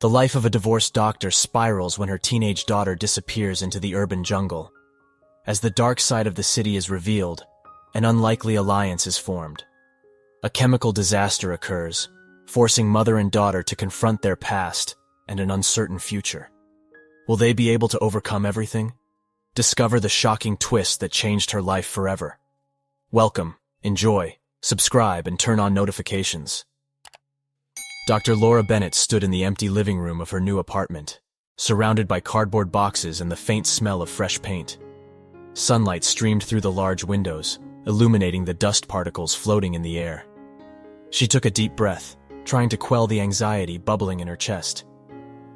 The life of a divorced doctor spirals when her teenage daughter disappears into the urban jungle. As the dark side of the city is revealed, an unlikely alliance is formed. A chemical disaster occurs, forcing mother and daughter to confront their past and an uncertain future. Will they be able to overcome everything? Discover the shocking twist that changed her life forever. Welcome, enjoy, subscribe, and turn on notifications. Dr. Laura Bennett stood in the empty living room of her new apartment, surrounded by cardboard boxes and the faint smell of fresh paint. Sunlight streamed through the large windows, illuminating the dust particles floating in the air. She took a deep breath, trying to quell the anxiety bubbling in her chest.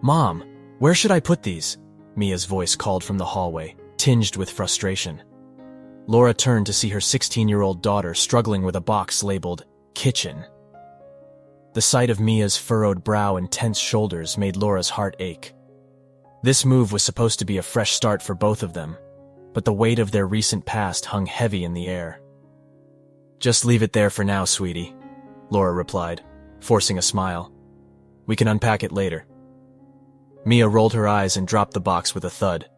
"Mom, where should I put these?" Mia's voice called from the hallway, tinged with frustration. Laura turned to see her 16-year-old daughter struggling with a box labeled "Kitchen." The sight of Mia's furrowed brow and tense shoulders made Laura's heart ache. This move was supposed to be a fresh start for both of them, but the weight of their recent past hung heavy in the air. "Just leave it there for now, sweetie," Laura replied, forcing a smile. "We can unpack it later." Mia rolled her eyes and dropped the box with a thud.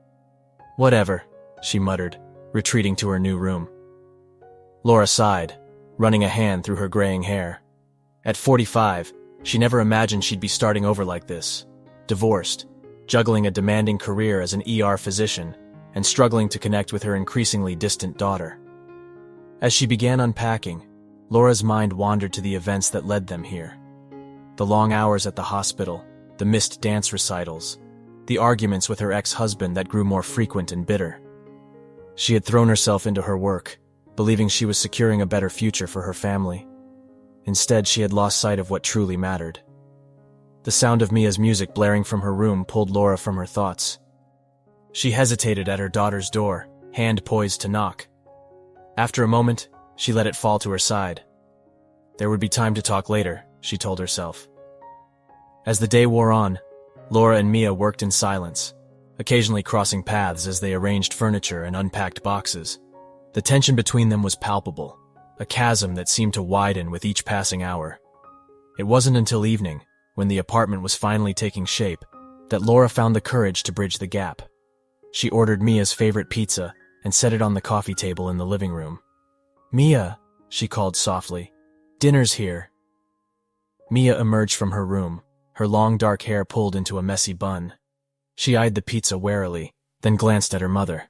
"Whatever," she muttered, retreating to her new room. Laura sighed, running a hand through her graying hair. At 45, she never imagined she'd be starting over like this, divorced, juggling a demanding career as an ER physician, and struggling to connect with her increasingly distant daughter. As she began unpacking, Laura's mind wandered to the events that led them here. The long hours at the hospital, the missed dance recitals, the arguments with her ex-husband that grew more frequent and bitter. She had thrown herself into her work, believing she was securing a better future for her family. Instead, she had lost sight of what truly mattered. The sound of Mia's music blaring from her room pulled Laura from her thoughts. She hesitated at her daughter's door, hand poised to knock. After a moment, she let it fall to her side. There would be time to talk later, she told herself. As the day wore on, Laura and Mia worked in silence, occasionally crossing paths as they arranged furniture and unpacked boxes. The tension between them was palpable, a chasm that seemed to widen with each passing hour. It wasn't until evening, when the apartment was finally taking shape, that Laura found the courage to bridge the gap. She ordered Mia's favorite pizza and set it on the coffee table in the living room. "Mia," she called softly, "dinner's here." Mia emerged from her room, her long dark hair pulled into a messy bun. She eyed the pizza warily, then glanced at her mother.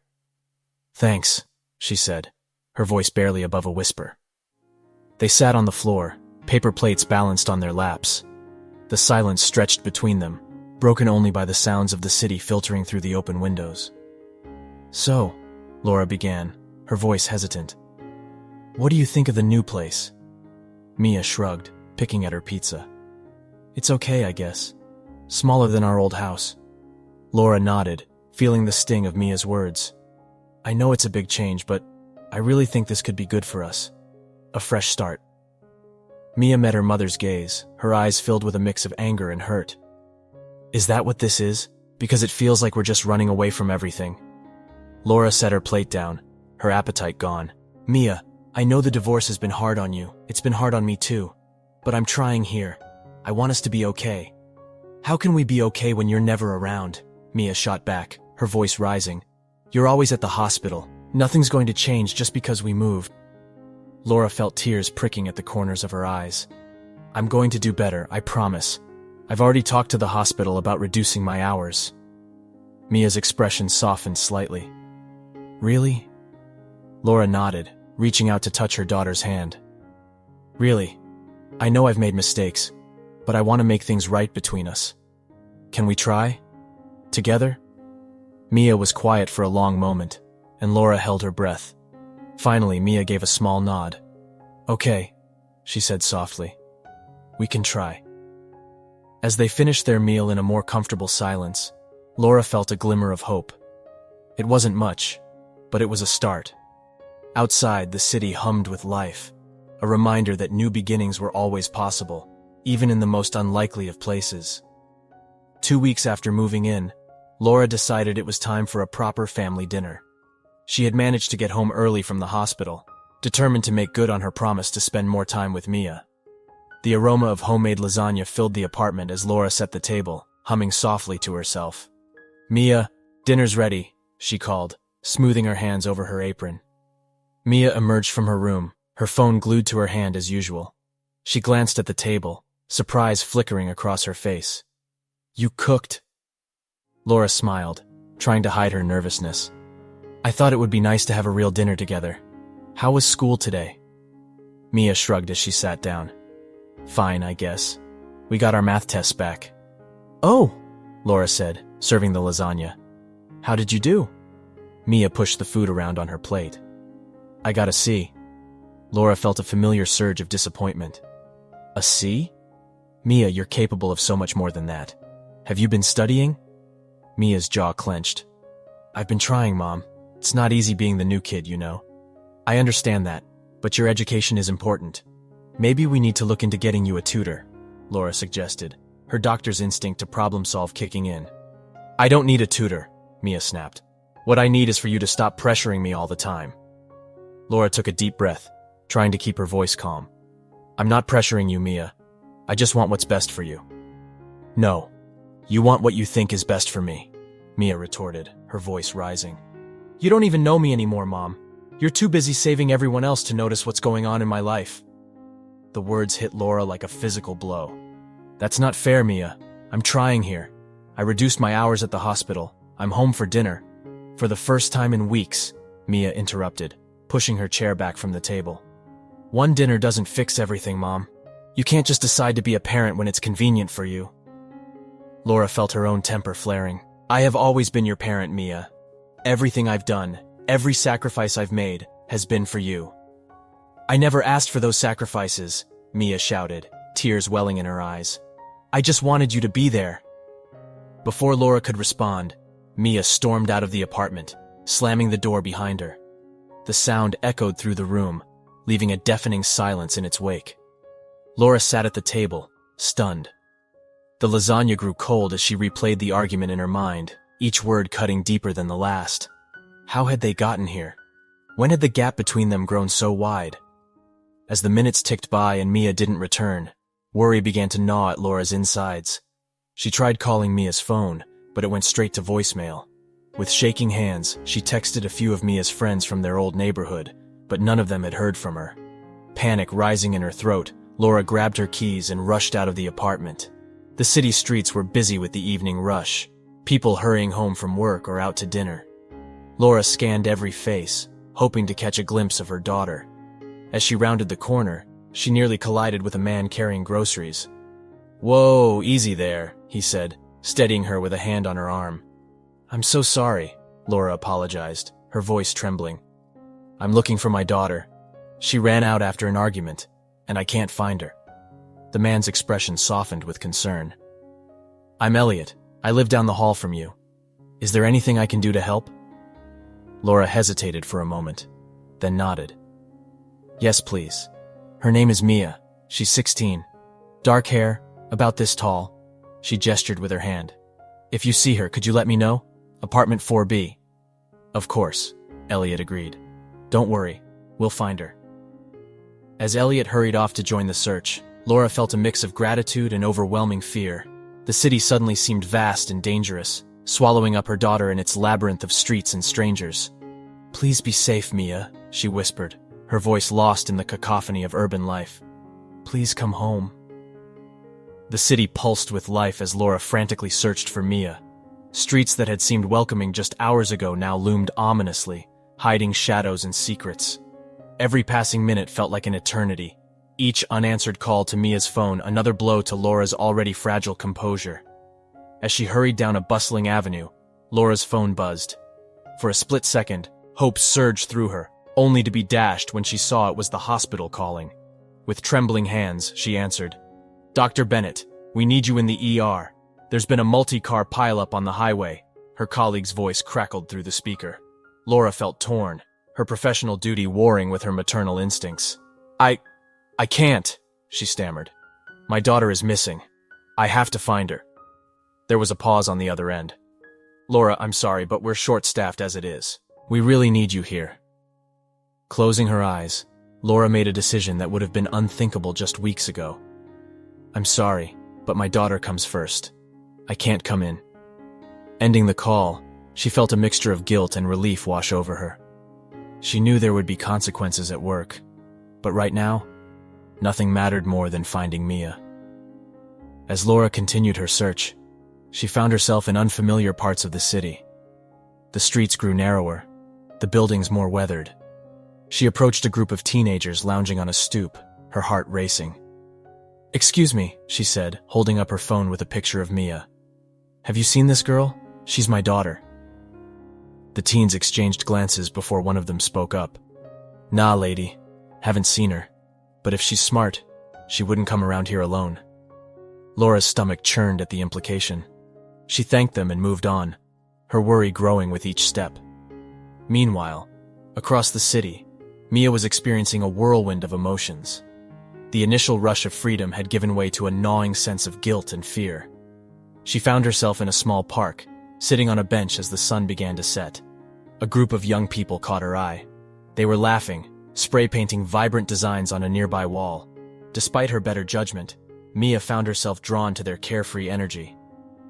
"Thanks," she said, her voice barely above a whisper. They sat on the floor, paper plates balanced on their laps. The silence stretched between them, broken only by the sounds of the city filtering through the open windows. "So," Laura began, her voice hesitant, "what do you think of the new place?" Mia shrugged, picking at her pizza. "It's okay, I guess. Smaller than our old house." Laura nodded, feeling the sting of Mia's words. "I know it's a big change, but I really think this could be good for us. A fresh start." Mia met her mother's gaze, her eyes filled with a mix of anger and hurt. "Is that what this is? Because it feels like we're just running away from everything." Laura set her plate down, her appetite gone. "Mia, I know the divorce has been hard on you. It's been hard on me too. But I'm trying here. I want us to be okay." "How can we be okay when you're never around?" Mia shot back, her voice rising. "You're always at the hospital. Nothing's going to change just because we moved." Laura felt tears pricking at the corners of her eyes. "I'm going to do better, I promise. I've already talked to the hospital about reducing my hours." Mia's expression softened slightly. "Really?" Laura nodded, reaching out to touch her daughter's hand. "Really. I know I've made mistakes, but I want to make things right between us. Can we try? Together?" Mia was quiet for a long moment, and Laura held her breath. Finally, Mia gave a small nod. "Okay," she said softly. "We can try." As they finished their meal in a more comfortable silence, Laura felt a glimmer of hope. It wasn't much, but it was a start. Outside, the city hummed with life, a reminder that new beginnings were always possible, even in the most unlikely of places. 2 weeks after moving in, Laura decided it was time for a proper family dinner. She had managed to get home early from the hospital, determined to make good on her promise to spend more time with Mia. The aroma of homemade lasagna filled the apartment as Laura set the table, humming softly to herself. "Mia, dinner's ready," she called, smoothing her hands over her apron. Mia emerged from her room, her phone glued to her hand as usual. She glanced at the table, surprise flickering across her face. "You cooked?" Laura smiled, trying to hide her nervousness. "I thought it would be nice to have a real dinner together. How was school today?" Mia shrugged as she sat down. "Fine, I guess. We got our math tests back." "Oh," Laura said, serving the lasagna. "How did you do?" Mia pushed the food around on her plate. "I got a C." Laura felt a familiar surge of disappointment. "A C? Mia, you're capable of so much more than that. Have you been studying?" Mia's jaw clenched. "I've been trying, Mom. It's not easy being the new kid, you know. I understand that, but your education is important. Maybe we need to look into getting you a tutor," Laura suggested, her doctor's instinct to problem-solve kicking in. "I don't need a tutor," Mia snapped. "What I need is for you to stop pressuring me all the time." Laura took a deep breath, trying to keep her voice calm. "I'm not pressuring you, Mia. I just want what's best for you." "No. You want what you think is best for me," Mia retorted, her voice rising. "You don't even know me anymore, Mom. You're too busy saving everyone else to notice what's going on in my life." The words hit Laura like a physical blow. "That's not fair, Mia. I'm trying here. I reduced my hours at the hospital. I'm home for dinner." "For the first time in weeks," Mia interrupted, pushing her chair back from the table. "One dinner doesn't fix everything, Mom. You can't just decide to be a parent when it's convenient for you." Laura felt her own temper flaring. "I have always been your parent, Mia. Everything I've done, every sacrifice I've made, has been for you." "I never asked for those sacrifices," Mia shouted, tears welling in her eyes. "I just wanted you to be there." Before Laura could respond, Mia stormed out of the apartment, slamming the door behind her. The sound echoed through the room, leaving a deafening silence in its wake. Laura sat at the table, stunned. The lasagna grew cold as she replayed the argument in her mind, each word cutting deeper than the last. How had they gotten here? When had the gap between them grown so wide? As the minutes ticked by and Mia didn't return, worry began to gnaw at Laura's insides. She tried calling Mia's phone, but it went straight to voicemail. With shaking hands, she texted a few of Mia's friends from their old neighborhood, but none of them had heard from her. Panic rising in her throat, Laura grabbed her keys and rushed out of the apartment. The city streets were busy with the evening rush, people hurrying home from work or out to dinner. Laura scanned every face, hoping to catch a glimpse of her daughter. As she rounded the corner, she nearly collided with a man carrying groceries. "Whoa, easy there," he said, steadying her with a hand on her arm. "I'm so sorry," Laura apologized, her voice trembling. "I'm looking for my daughter. She ran out after an argument, and I can't find her." The man's expression softened with concern. "I'm Elliot. I live down the hall from you. Is there anything I can do to help?" Laura hesitated for a moment, then nodded. "Yes, please. Her name is Mia. She's 16. Dark hair, about this tall." She gestured with her hand. "If you see her, could you let me know? Apartment 4B. "Of course," Elliot agreed. "Don't worry. We'll find her." As Elliot hurried off to join the search, Laura felt a mix of gratitude and overwhelming fear. The city suddenly seemed vast and dangerous, swallowing up her daughter in its labyrinth of streets and strangers. "Please be safe, Mia," she whispered, her voice lost in the cacophony of urban life. "Please come home." The city pulsed with life as Laura frantically searched for Mia. Streets that had seemed welcoming just hours ago now loomed ominously, hiding shadows and secrets. Every passing minute felt like an eternity. Each unanswered call to Mia's phone another blow to Laura's already fragile composure. As she hurried down a bustling avenue, Laura's phone buzzed. For a split second, hope surged through her, only to be dashed when she saw it was the hospital calling. With trembling hands, she answered. "Dr. Bennett, we need you in the ER. There's been a multi-car pileup on the highway." Her colleague's voice crackled through the speaker. Laura felt torn, her professional duty warring with her maternal instincts. I can't," she stammered. "My daughter is missing. I have to find her." There was a pause on the other end. "Laura, I'm sorry, but we're short-staffed as it is. We really need you here." Closing her eyes, Laura made a decision that would have been unthinkable just weeks ago. "I'm sorry, but my daughter comes first." I can't come in." Ending the call, she felt a mixture of guilt and relief wash over her. She knew there would be consequences at work, but right now, nothing mattered more than finding Mia. As Laura continued her search, she found herself in unfamiliar parts of the city. The streets grew narrower, the buildings more weathered. She approached a group of teenagers lounging on a stoop, her heart racing. "Excuse me," she said, holding up her phone with a picture of Mia. "Have you seen this girl? She's my daughter." The teens exchanged glances before one of them spoke up. "Nah, lady. Haven't seen her. But if she's smart, she wouldn't come around here alone." Laura's stomach churned at the implication. She thanked them and moved on, her worry growing with each step. Meanwhile, across the city, Mia was experiencing a whirlwind of emotions. The initial rush of freedom had given way to a gnawing sense of guilt and fear. She found herself in a small park, sitting on a bench as the sun began to set. A group of young people caught her eye. They were laughing, spray painting vibrant designs on a nearby wall. Despite her better judgment, Mia found herself drawn to their carefree energy.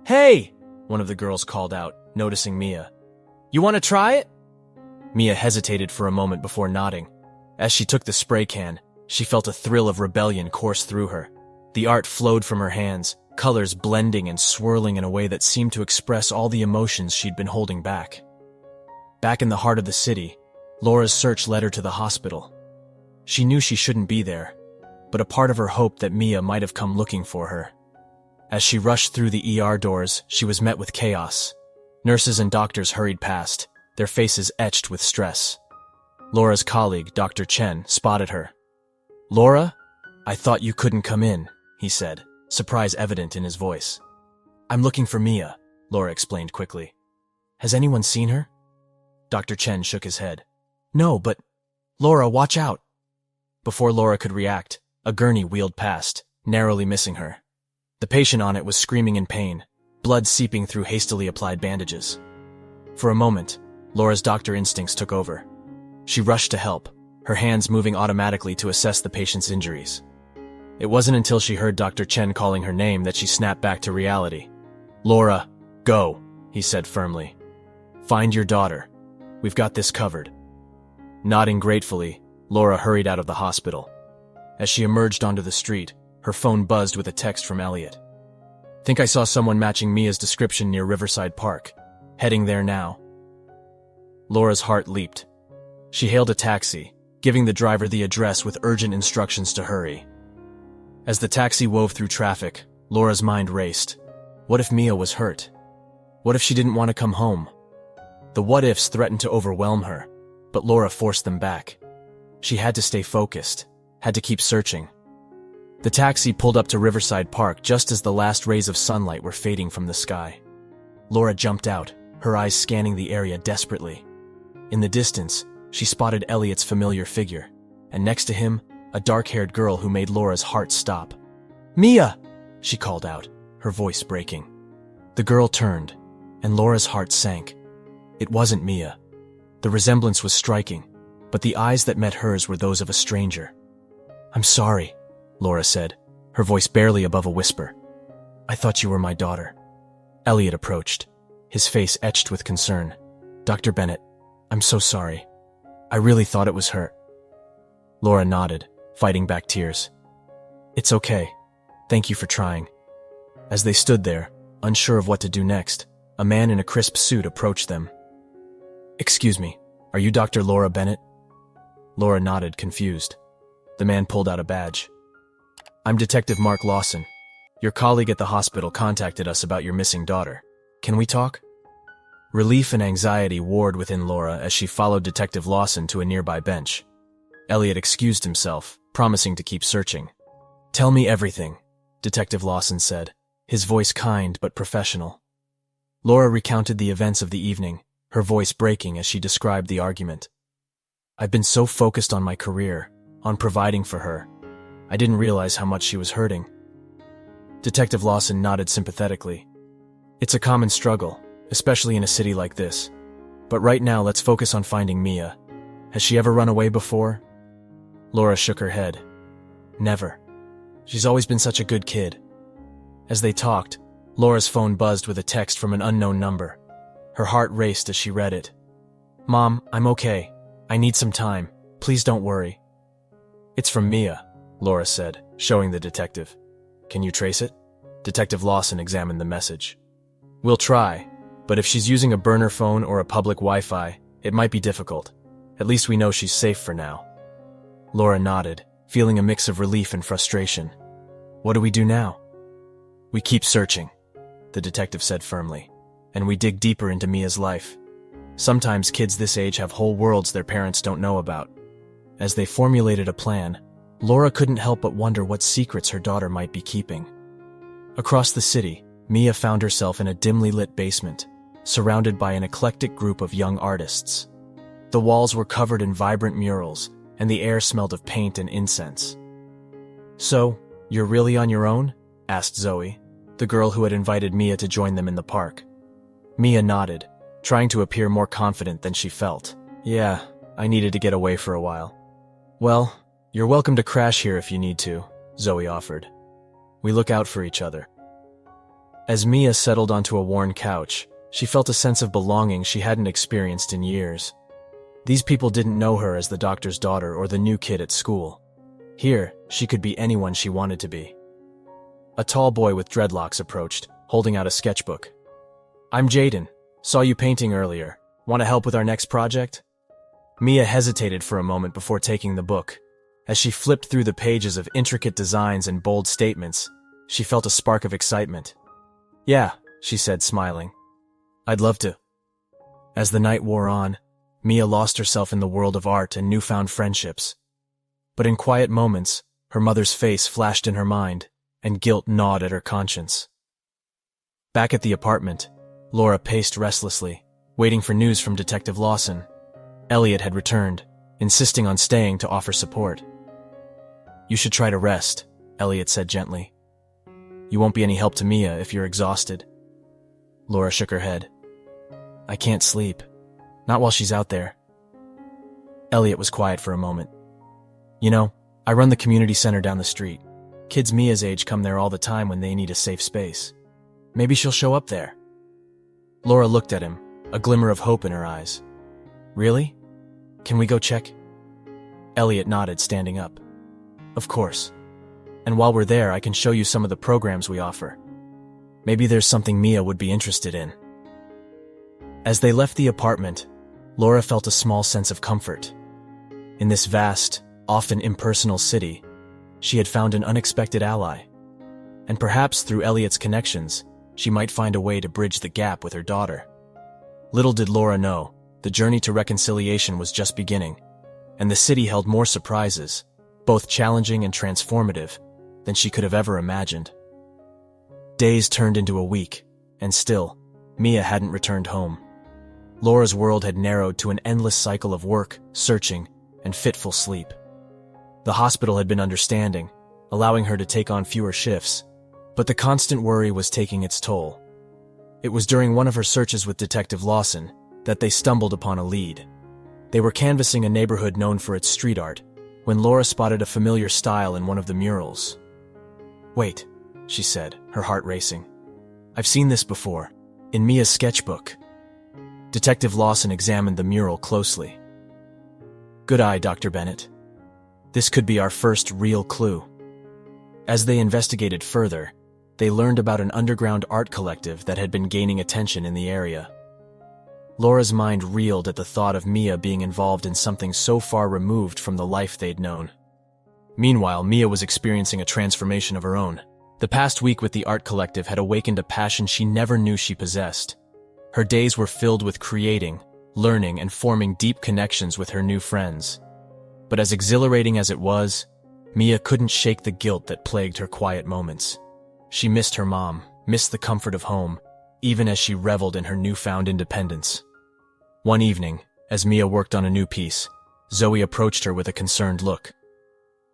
"Hey!" one of the girls called out, noticing Mia. "You want to try it?" Mia hesitated for a moment before nodding. As she took the spray can, she felt a thrill of rebellion course through her. The art flowed from her hands, colors blending and swirling in a way that seemed to express all the emotions she'd been holding back. Back in the heart of the city, Laura's search led her to the hospital. She knew she shouldn't be there, but a part of her hoped that Mia might have come looking for her. As she rushed through the ER doors, she was met with chaos. Nurses and doctors hurried past, their faces etched with stress. Laura's colleague, Dr. Chen, spotted her. "Laura, I thought you couldn't come in," he said, surprise evident in his voice. "I'm looking for Mia," Laura explained quickly. "Has anyone seen her?" Dr. Chen shook his head. "No, but Laura, watch out." Before Laura could react, a gurney wheeled past, narrowly missing her. The patient on it was screaming in pain, blood seeping through hastily applied bandages. For a moment, Laura's doctor instincts took over. She rushed to help, her hands moving automatically to assess the patient's injuries. It wasn't until she heard Dr. Chen calling her name that she snapped back to reality. "Laura, go," he said firmly. "Find your daughter. We've got this covered." Nodding gratefully, Laura hurried out of the hospital. As she emerged onto the street, her phone buzzed with a text from Elliot. "Think I saw someone matching Mia's description near Riverside Park. Heading there now." Laura's heart leaped. She hailed a taxi, giving the driver the address with urgent instructions to hurry. As the taxi wove through traffic, Laura's mind raced. What if Mia was hurt? What if she didn't want to come home? The what-ifs threatened to overwhelm her, but Laura forced them back. She had to stay focused, had to keep searching. The taxi pulled up to Riverside Park just as the last rays of sunlight were fading from the sky. Laura jumped out, her eyes scanning the area desperately. In the distance, she spotted Elliot's familiar figure, and next to him, a dark-haired girl who made Laura's heart stop. "Mia!" she called out, her voice breaking. The girl turned, and Laura's heart sank. It wasn't Mia. The resemblance was striking, but the eyes that met hers were those of a stranger. "I'm sorry," Laura said, her voice barely above a whisper. "I thought you were my daughter." Elliot approached, his face etched with concern. "Dr. Bennett, I'm so sorry. I really thought it was her." Laura nodded, fighting back tears. "It's okay. Thank you for trying." As they stood there, unsure of what to do next, a man in a crisp suit approached them. "Excuse me, are you Dr. Laura Bennett?" Laura nodded, confused. The man pulled out a badge. "I'm Detective Mark Lawson. Your colleague at the hospital contacted us about your missing daughter. Can we talk?" Relief and anxiety warred within Laura as she followed Detective Lawson to a nearby bench. Elliot excused himself, promising to keep searching. "Tell me everything," Detective Lawson said, his voice kind but professional. Laura recounted the events of the evening, her voice breaking as she described the argument. "I've been so focused on my career, on providing for her. I didn't realize how much she was hurting." Detective Lawson nodded sympathetically. "It's a common struggle, especially in a city like this. But right now, let's focus on finding Mia. Has she ever run away before?" Laura shook her head. "Never. She's always been such a good kid." As they talked, Laura's phone buzzed with a text from an unknown number. Her heart raced as she read it. "Mom, I'm okay. I need some time. Please don't worry." "It's from Mia," Laura said, showing the detective. "Can you trace it?" Detective Lawson examined the message. "We'll try, but if she's using a burner phone or a public Wi-Fi, it might be difficult. At least we know she's safe for now." Laura nodded, feeling a mix of relief and frustration. "What do we do now?" "We keep searching," the detective said firmly, "and we dig deeper into Mia's life. Sometimes kids this age have whole worlds their parents don't know about." As they formulated a plan, Laura couldn't help but wonder what secrets her daughter might be keeping. Across the city, Mia found herself in a dimly lit basement, surrounded by an eclectic group of young artists. The walls were covered in vibrant murals, and the air smelled of paint and incense. "So, you're really on your own?" asked Zoe, the girl who had invited Mia to join them in the park. Mia nodded, trying to appear more confident than she felt. "Yeah, I needed to get away for a while." "Well, you're welcome to crash here if you need to," Zoe offered. "We look out for each other." As Mia settled onto a worn couch, she felt a sense of belonging she hadn't experienced in years. These people didn't know her as the doctor's daughter or the new kid at school. Here, she could be anyone she wanted to be. A tall boy with dreadlocks approached, holding out a sketchbook. "I'm Jaden. Saw you painting earlier. Want to help with our next project?" Mia hesitated for a moment before taking the book. As she flipped through the pages of intricate designs and bold statements, she felt a spark of excitement. "Yeah," she said, smiling. "I'd love to." As the night wore on, Mia lost herself in the world of art and newfound friendships. But in quiet moments, her mother's face flashed in her mind, and guilt gnawed at her conscience. Back at the apartment, Laura paced restlessly, waiting for news from Detective Lawson. Elliot had returned, insisting on staying to offer support. "You should try to rest," Elliot said gently. "You won't be any help to Mia if you're exhausted." Laura shook her head. "I can't sleep. Not while she's out there." Elliot was quiet for a moment. "You know, I run the community center down the street. Kids Mia's age come there all the time when they need a safe space. Maybe she'll show up there." Laura looked at him, a glimmer of hope in her eyes. "Really? Can we go check?" Elliot nodded, standing up. "Of course. And while we're there, I can show you some of the programs we offer. Maybe there's something Mia would be interested in." As they left the apartment, Laura felt a small sense of comfort. In this vast, often impersonal city, she had found an unexpected ally. And perhaps through Elliot's connections, she might find a way to bridge the gap with her daughter. Little did Laura know, the journey to reconciliation was just beginning, and the city held more surprises, both challenging and transformative, than she could have ever imagined. Days turned into a week, and still, Mia hadn't returned home. Laura's world had narrowed to an endless cycle of work, searching, and fitful sleep. The hospital had been understanding, allowing her to take on fewer shifts, but the constant worry was taking its toll. It was during one of her searches with Detective Lawson that they stumbled upon a lead. They were canvassing a neighborhood known for its street art, when Laura spotted a familiar style in one of the murals. "Wait," she said, her heart racing. "I've seen this before, in Mia's sketchbook." Detective Lawson examined the mural closely. "Good eye, Dr. Bennett. This could be our first real clue." As they investigated further, they learned about an underground art collective that had been gaining attention in the area. Laura's mind reeled at the thought of Mia being involved in something so far removed from the life they'd known. Meanwhile, Mia was experiencing a transformation of her own. The past week with the art collective had awakened a passion she never knew she possessed. Her days were filled with creating, learning, and forming deep connections with her new friends. But as exhilarating as it was, Mia couldn't shake the guilt that plagued her quiet moments. She missed her mom, missed the comfort of home, even as she reveled in her newfound independence. One evening, as Mia worked on a new piece, Zoe approached her with a concerned look.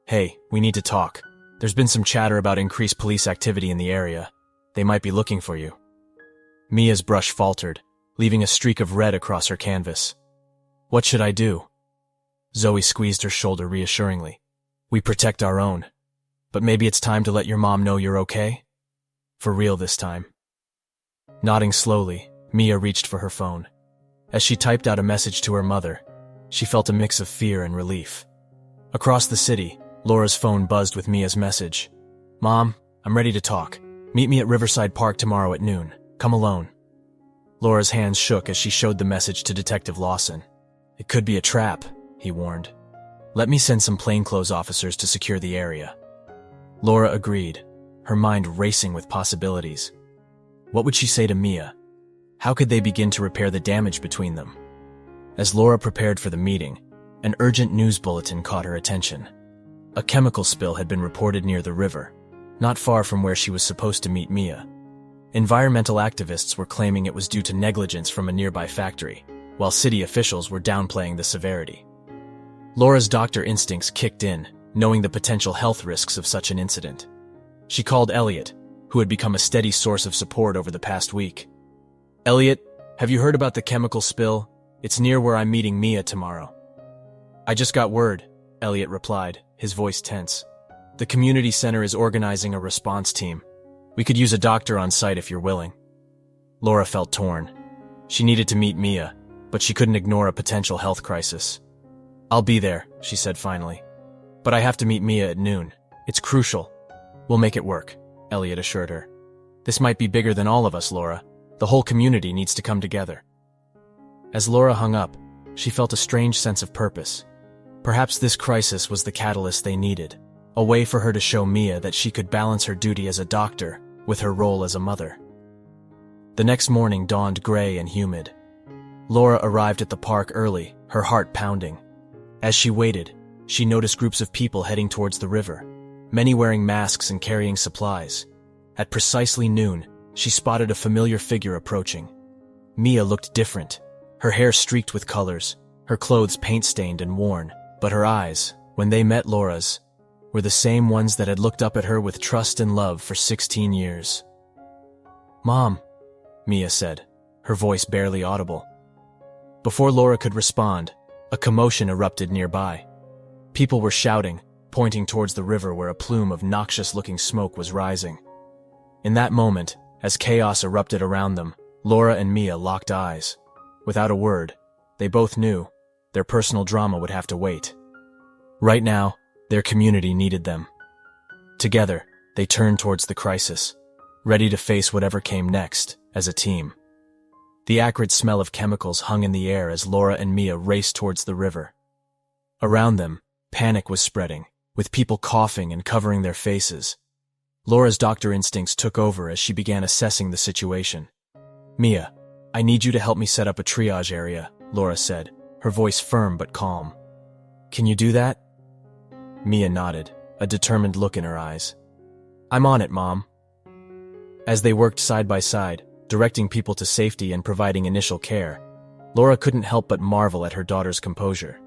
"Hey, we need to talk. There's been some chatter about increased police activity in the area. They might be looking for you." Mia's brush faltered, leaving a streak of red across her canvas. "What should I do?" Zoe squeezed her shoulder reassuringly. "We protect our own. But maybe it's time to let your mom know you're okay? For real this time." Nodding slowly, Mia reached for her phone. As she typed out a message to her mother, she felt a mix of fear and relief. Across the city, Laura's phone buzzed with Mia's message. "Mom, I'm ready to talk. Meet me at Riverside Park tomorrow at noon. Come alone." Laura's hands shook as she showed the message to Detective Lawson. "It could be a trap," he warned. "Let me send some plainclothes officers to secure the area." Laura agreed, her mind racing with possibilities. What would she say to Mia? How could they begin to repair the damage between them? As Laura prepared for the meeting, an urgent news bulletin caught her attention. A chemical spill had been reported near the river, not far from where she was supposed to meet Mia. Environmental activists were claiming it was due to negligence from a nearby factory, while city officials were downplaying the severity. Laura's doctor instincts kicked in, knowing the potential health risks of such an incident. She called Elliot, who had become a steady source of support over the past week. "Elliot, have you heard about the chemical spill? It's near where I'm meeting Mia tomorrow." "I just got word," Elliot replied, his voice tense. "The community center is organizing a response team. We could use a doctor on site if you're willing." Laura felt torn. She needed to meet Mia, but she couldn't ignore a potential health crisis. "I'll be there," she said finally. "But I have to meet Mia at noon. It's crucial." "We'll make it work," Elliot assured her. "This might be bigger than all of us, Laura. The whole community needs to come together." As Laura hung up, she felt a strange sense of purpose. Perhaps this crisis was the catalyst they needed, a way for her to show Mia that she could balance her duty as a doctor with her role as a mother. The next morning dawned gray and humid. Laura arrived at the park early, her heart pounding. As she waited, she noticed groups of people heading towards the river, many wearing masks and carrying supplies. At precisely noon, she spotted a familiar figure approaching. Mia looked different, her hair streaked with colors, her clothes paint-stained and worn, but her eyes, when they met Laura's, were the same ones that had looked up at her with trust and love for 16 years. "Mom," Mia said, her voice barely audible. Before Laura could respond, a commotion erupted nearby. People were shouting, pointing towards the river where a plume of noxious-looking smoke was rising. In that moment, as chaos erupted around them, Laura and Mia locked eyes. Without a word, they both knew their personal drama would have to wait. Right now, their community needed them. Together, they turned towards the crisis, ready to face whatever came next, as a team. The acrid smell of chemicals hung in the air as Laura and Mia raced towards the river. Around them, panic was spreading, with people coughing and covering their faces. Laura's doctor instincts took over as she began assessing the situation. "Mia, I need you to help me set up a triage area," Laura said, her voice firm but calm. "Can you do that?" Mia nodded, a determined look in her eyes. "I'm on it, Mom." As they worked side by side, directing people to safety and providing initial care, Laura couldn't help but marvel at her daughter's composure.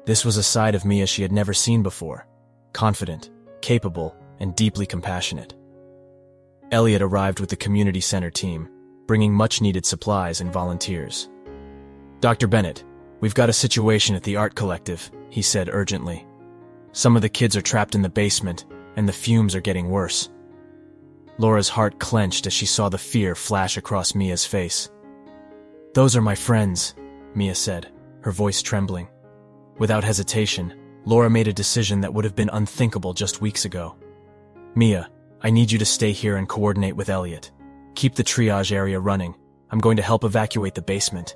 This was a side of Mia she had never seen before, confident, capable, and deeply compassionate. Elliot arrived with the community center team, bringing much-needed supplies and volunteers. "Dr. Bennett, we've got a situation at the art collective," he said urgently. "Some of the kids are trapped in the basement, and the fumes are getting worse." Laura's heart clenched as she saw the fear flash across Mia's face. "Those are my friends," Mia said, her voice trembling. Without hesitation, Laura made a decision that would have been unthinkable just weeks ago. "Mia, I need you to stay here and coordinate with Elliot. Keep the triage area running. I'm going to help evacuate the basement."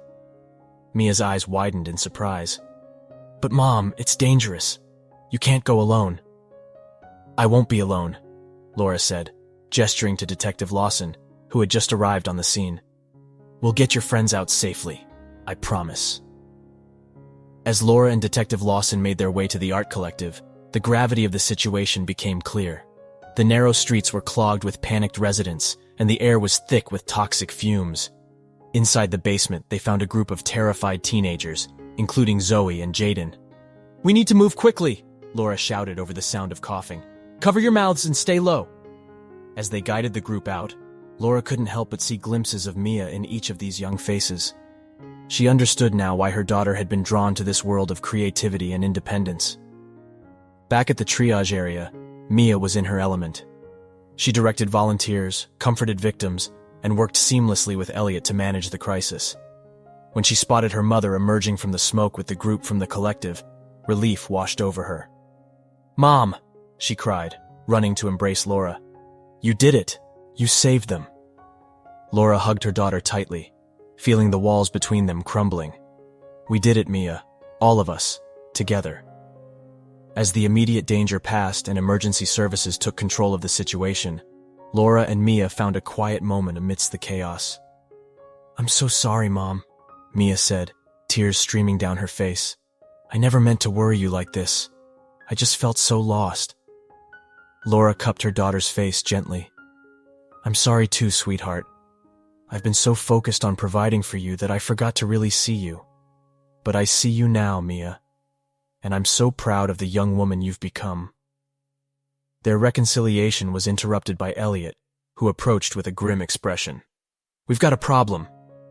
Mia's eyes widened in surprise. "But Mom, it's dangerous. You can't go alone." "I won't be alone," Laura said, gesturing to Detective Lawson, who had just arrived on the scene. "We'll get your friends out safely. I promise." As Laura and Detective Lawson made their way to the art collective, the gravity of the situation became clear. The narrow streets were clogged with panicked residents, and the air was thick with toxic fumes. Inside the basement, they found a group of terrified teenagers, including Zoe and Jaden. "We need to move quickly," Laura shouted over the sound of coughing. "Cover your mouths and stay low." As they guided the group out, Laura couldn't help but see glimpses of Mia in each of these young faces. She understood now why her daughter had been drawn to this world of creativity and independence. Back at the triage area, Mia was in her element. She directed volunteers, comforted victims, and worked seamlessly with Elliot to manage the crisis. When she spotted her mother emerging from the smoke with the group from the collective, relief washed over her. "Mom!" she cried, running to embrace Laura. "You did it! You saved them!" Laura hugged her daughter tightly, feeling the walls between them crumbling. "We did it, Mia. All of us. Together." As the immediate danger passed and emergency services took control of the situation, Laura and Mia found a quiet moment amidst the chaos. "I'm so sorry, Mom," Mia said, tears streaming down her face. "I never meant to worry you like this. I just felt so lost." Laura cupped her daughter's face gently. "I'm sorry too, sweetheart. I've been so focused on providing for you that I forgot to really see you. But I see you now, Mia, and I'm so proud of the young woman you've become." Their reconciliation was interrupted by Elliot, who approached with a grim expression. "We've got a problem.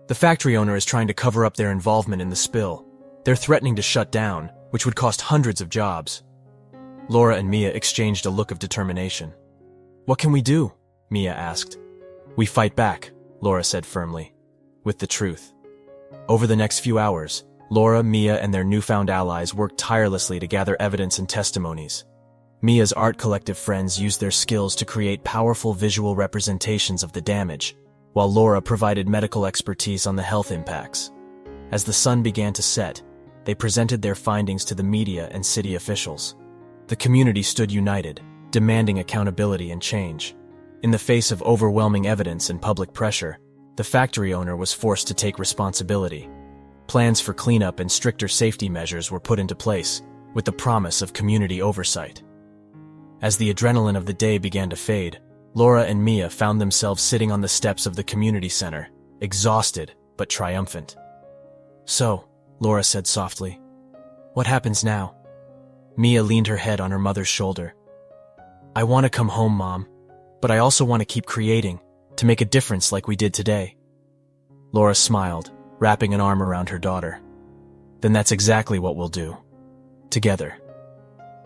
The factory owner is trying to cover up their involvement in the spill. They're threatening to shut down, which would cost hundreds of jobs." Laura and Mia exchanged a look of determination. "What can we do?" Mia asked. "We fight back," Laura said firmly, with the truth. Over the next few hours, Laura, Mia, and their newfound allies worked tirelessly to gather evidence and testimonies. Mia's art collective friends used their skills to create powerful visual representations of the damage, while Laura provided medical expertise on the health impacts. As the sun began to set, they presented their findings to the media and city officials. The community stood united, demanding accountability and change. In the face of overwhelming evidence and public pressure, the factory owner was forced to take responsibility. Plans for cleanup and stricter safety measures were put into place, with the promise of community oversight. As the adrenaline of the day began to fade, Laura and Mia found themselves sitting on the steps of the community center, exhausted but triumphant. "So," Laura said softly, "what happens now?" Mia leaned her head on her mother's shoulder. "I want to come home, Mom, but I also want to keep creating, to make a difference like we did today." Laura smiled, wrapping an arm around her daughter. "Then that's exactly what we'll do. Together."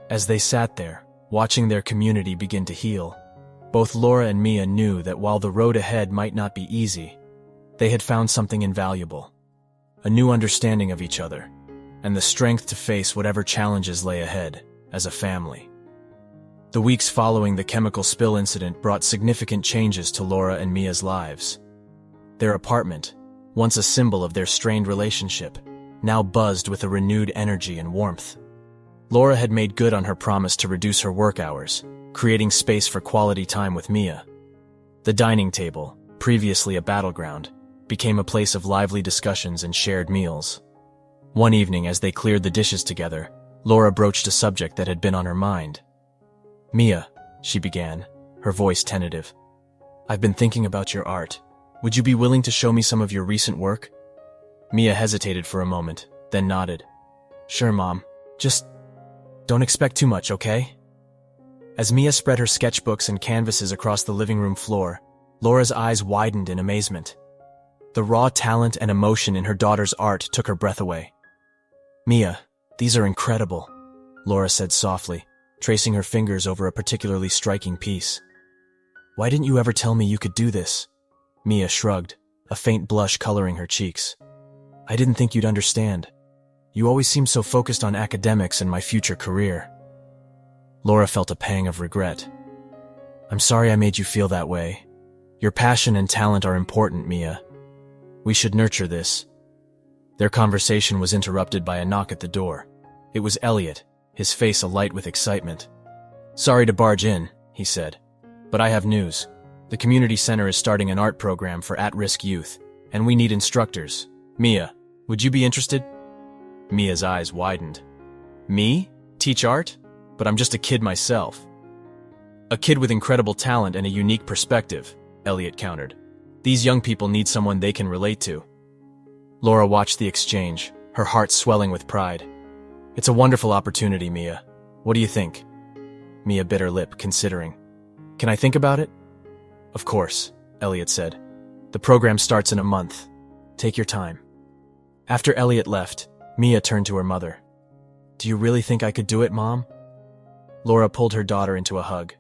As they sat there, watching their community begin to heal, both Laura and Mia knew that while the road ahead might not be easy, they had found something invaluable: a new understanding of each other, and the strength to face whatever challenges lay ahead, as a family. The weeks following the chemical spill incident brought significant changes to Laura and Mia's lives. Their apartment, once a symbol of their strained relationship, now buzzed with a renewed energy and warmth. Laura had made good on her promise to reduce her work hours, creating space for quality time with Mia. The dining table, previously a battleground, became a place of lively discussions and shared meals. One evening, as they cleared the dishes together, Laura broached a subject that had been on her mind. "Mia," she began, her voice tentative, "I've been thinking about your art. Would you be willing to show me some of your recent work?" Mia hesitated for a moment, then nodded. "Sure, Mom. Just don't expect too much, okay?" As Mia spread her sketchbooks and canvases across the living room floor, Laura's eyes widened in amazement. The raw talent and emotion in her daughter's art took her breath away. "Mia, these are incredible," Laura said softly, tracing her fingers over a particularly striking piece. "Why didn't you ever tell me you could do this?" Mia shrugged, a faint blush coloring her cheeks. "I didn't think you'd understand. You always seemed so focused on academics and my future career." Laura felt a pang of regret. "I'm sorry I made you feel that way. Your passion and talent are important, Mia. We should nurture this." Their conversation was interrupted by a knock at the door. It was Elliot, his face alight with excitement. "Sorry to barge in," he said, "but I have news. The community center is starting an art program for at-risk youth, and we need instructors. Mia, would you be interested?" Mia's eyes widened. "Me? Teach art? But I'm just a kid myself." "A kid with incredible talent and a unique perspective," Elliot countered. "These young people need someone they can relate to." Laura watched the exchange, her heart swelling with pride. "It's a wonderful opportunity, Mia. What do you think?" Mia bit her lip, considering. "Can I think about it?" "Of course," Elliot said. "The program starts in a month. Take your time." After Elliot left, Mia turned to her mother. "Do you really think I could do it, Mom?" Laura pulled her daughter into a hug.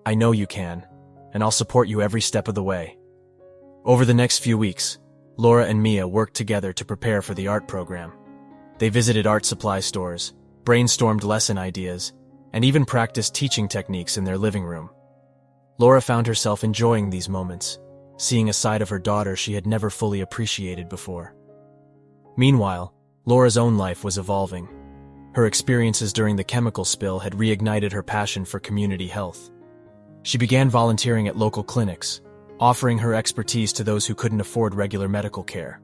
"I know you can, and I'll support you every step of the way." Over the next few weeks, Laura and Mia worked together to prepare for the art program. They visited art supply stores, brainstormed lesson ideas, and even practiced teaching techniques in their living room. Laura found herself enjoying these moments, seeing a side of her daughter she had never fully appreciated before. Meanwhile, Laura's own life was evolving. Her experiences during the chemical spill had reignited her passion for community health. She began volunteering at local clinics, offering her expertise to those who couldn't afford regular medical care.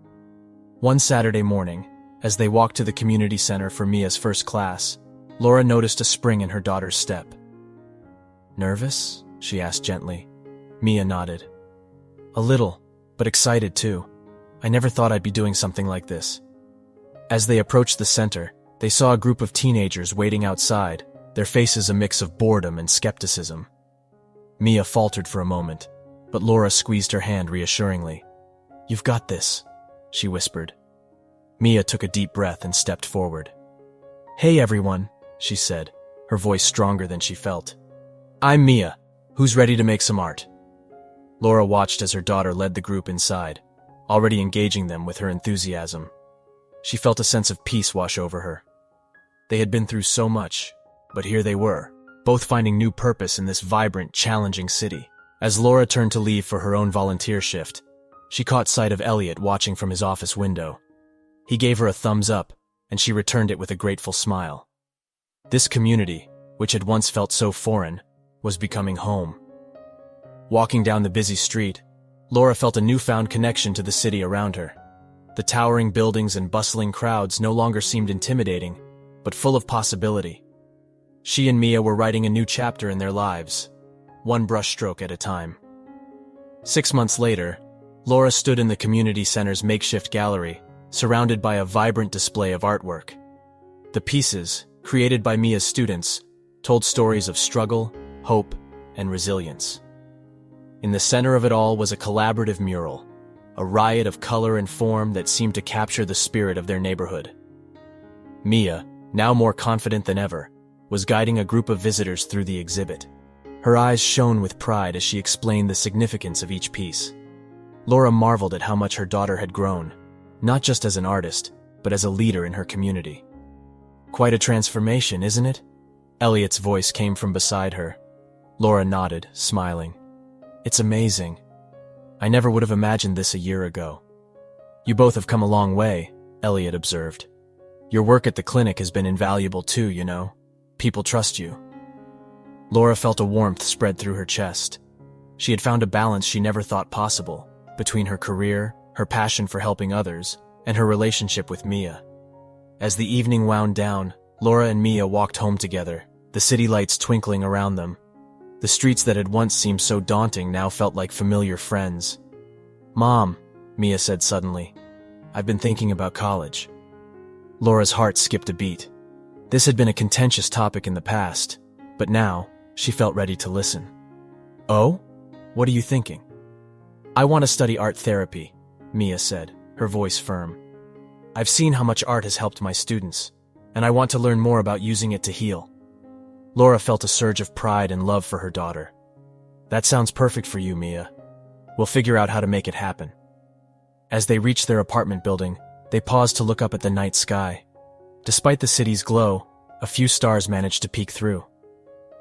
One Saturday morning, as they walked to the community center for Mia's first class, Laura noticed a spring in her daughter's step. "Nervous?" she asked gently. Mia nodded. "A little, but excited too. I never thought I'd be doing something like this." As they approached the center, they saw a group of teenagers waiting outside, their faces a mix of boredom and skepticism. Mia faltered for a moment, but Laura squeezed her hand reassuringly. "You've got this," she whispered. Mia took a deep breath and stepped forward. "Hey everyone," she said, her voice stronger than she felt. "I'm Mia. Who's ready to make some art?" Laura watched as her daughter led the group inside, already engaging them with her enthusiasm. She felt a sense of peace wash over her. They had been through so much, but here they were, both finding new purpose in this vibrant, challenging city. As Laura turned to leave for her own volunteer shift, she caught sight of Elliot watching from his office window. He gave her a thumbs up, and she returned it with a grateful smile. This community, which had once felt so foreign, was becoming home. Walking down the busy street, Laura felt a newfound connection to the city around her. The towering buildings and bustling crowds no longer seemed intimidating, but full of possibility. She and Mia were writing a new chapter in their lives, one brushstroke at a time. 6 months later, Laura stood in the community center's makeshift gallery, surrounded by a vibrant display of artwork. The pieces, created by Mia's students, told stories of struggle, hope, and resilience. In the center of it all was a collaborative mural, a riot of color and form that seemed to capture the spirit of their neighborhood. Mia, now more confident than ever, was guiding a group of visitors through the exhibit. Her eyes shone with pride as she explained the significance of each piece. Laura marveled at how much her daughter had grown, not just as an artist, but as a leader in her community. "Quite a transformation, isn't it?" Elliot's voice came from beside her. Laura nodded, smiling. "It's amazing. I never would have imagined this a year ago." "You both have come a long way," Elliot observed. "Your work at the clinic has been invaluable too, you know. People trust you." Laura felt a warmth spread through her chest. She had found a balance she never thought possible, between her career, her passion for helping others, and her relationship with Mia. As the evening wound down, Laura and Mia walked home together, the city lights twinkling around them. The streets that had once seemed so daunting now felt like familiar friends. "Mom," Mia said suddenly, "I've been thinking about college." Laura's heart skipped a beat. This had been a contentious topic in the past, but now she felt ready to listen. "Oh? What are you thinking?" "I want to study art therapy," Mia said, her voice firm. "I've seen how much art has helped my students, and I want to learn more about using it to heal." Laura felt a surge of pride and love for her daughter. "That sounds perfect for you, Mia. We'll figure out how to make it happen." As they reached their apartment building, they paused to look up at the night sky. Despite the city's glow, a few stars managed to peek through.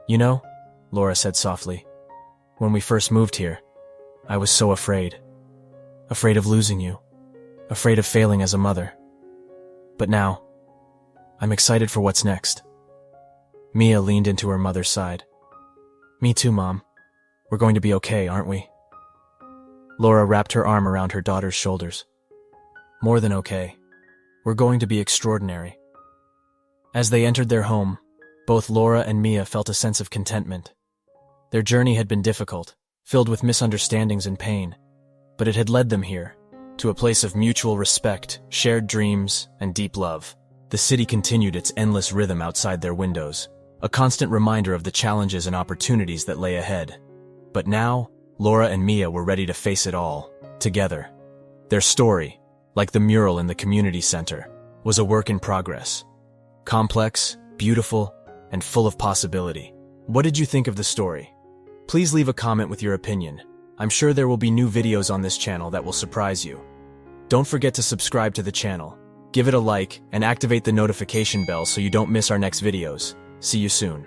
"You know," Laura said softly, "when we first moved here, I was so afraid. Afraid of losing you. Afraid of failing as a mother. But now, I'm excited for what's next." Mia leaned into her mother's side. "Me too, Mom. We're going to be okay, aren't we?" Laura wrapped her arm around her daughter's shoulders. "More than okay. We're going to be extraordinary." As they entered their home, both Laura and Mia felt a sense of contentment. Their journey had been difficult, filled with misunderstandings and pain, but it had led them here, to a place of mutual respect, shared dreams, and deep love. The city continued its endless rhythm outside their windows, a constant reminder of the challenges and opportunities that lay ahead. But now, Laura and Mia were ready to face it all, together. Their story, like the mural in the community center, was a work in progress. Complex, beautiful, and full of possibility. What did you think of the story? Please leave a comment with your opinion. I'm sure there will be new videos on this channel that will surprise you. Don't forget to subscribe to the channel, give it a like, and activate the notification bell so you don't miss our next videos. See you soon.